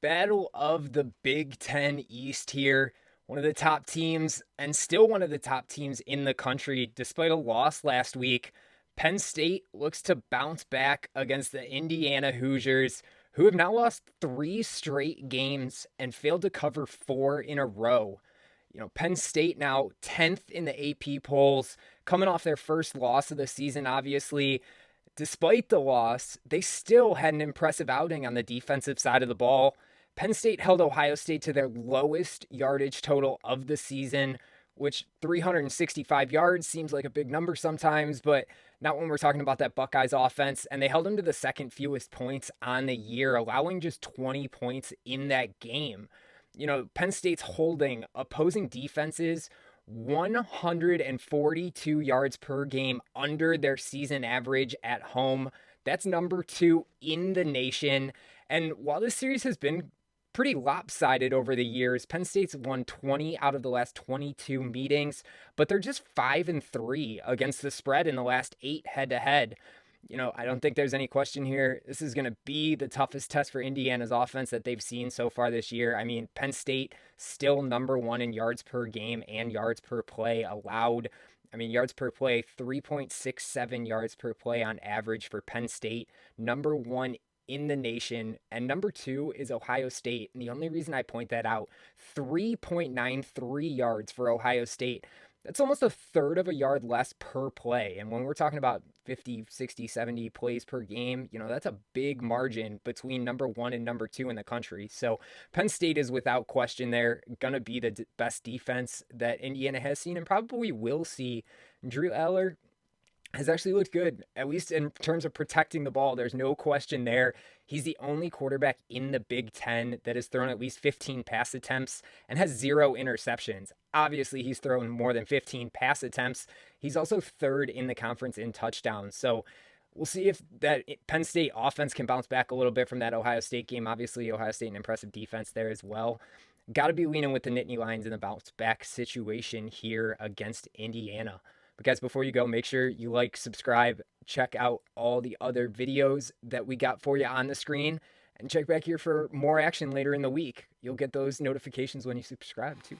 Battle of the Big Ten East here. One of the top teams, and still one of the top teams in the country, despite a loss last week. Penn State looks to bounce back against the Indiana Hoosiers, who have now lost three straight games and failed to cover four in a row. Penn State now 10th in the AP polls, coming off their first loss of the season, obviously. Despite the loss, they still had an impressive outing on the defensive side of the ball. Penn State held Ohio State to their lowest yardage total of the season, which 365 yards seems like a big number sometimes, but not when we're talking about that Buckeyes offense. And they held them to the second fewest points on the year, allowing just 20 points in that game. Penn State's holding opposing defenses 142 yards per game under their season average at home. That's number two in the nation. And while this series has been pretty lopsided over the years, Penn State's won 20 out of the last 22 meetings, but they're just 5-3 against the spread in the last 8 head-to-head. I don't think there's any question here. This is going to be the toughest test for Indiana's offense that they've seen so far this year. I mean, Penn State still number one in yards per game and yards per play allowed. I mean, yards per play, 3.67 yards per play on average for Penn State, number one in the nation, and number two is Ohio State. And the only reason I point that out, 3.93 yards for Ohio State. That's almost a third of a yard less per play. And when we're talking about 50, 60, 70 plays per game, that's a big margin between number one and number two in the country. So Penn State is without question there going to be the best defense that Indiana has seen and probably will see. Drew Eller has actually looked good, at least in terms of protecting the ball. There's no question there. He's the only quarterback in the Big Ten that has thrown at least 15 pass attempts and has 0 interceptions. Obviously, he's thrown more than 15 pass attempts. He's also third in the conference in touchdowns. So we'll see if that Penn State offense can bounce back a little bit from that Ohio State game. Obviously, Ohio State, an impressive defense there as well. Got to be leaning with the Nittany Lions in the bounce back situation here against Indiana. But guys, before you go, make sure you like, subscribe, check out all the other videos that we got for you on the screen, and check back here for more action later in the week. You'll get those notifications when you subscribe too.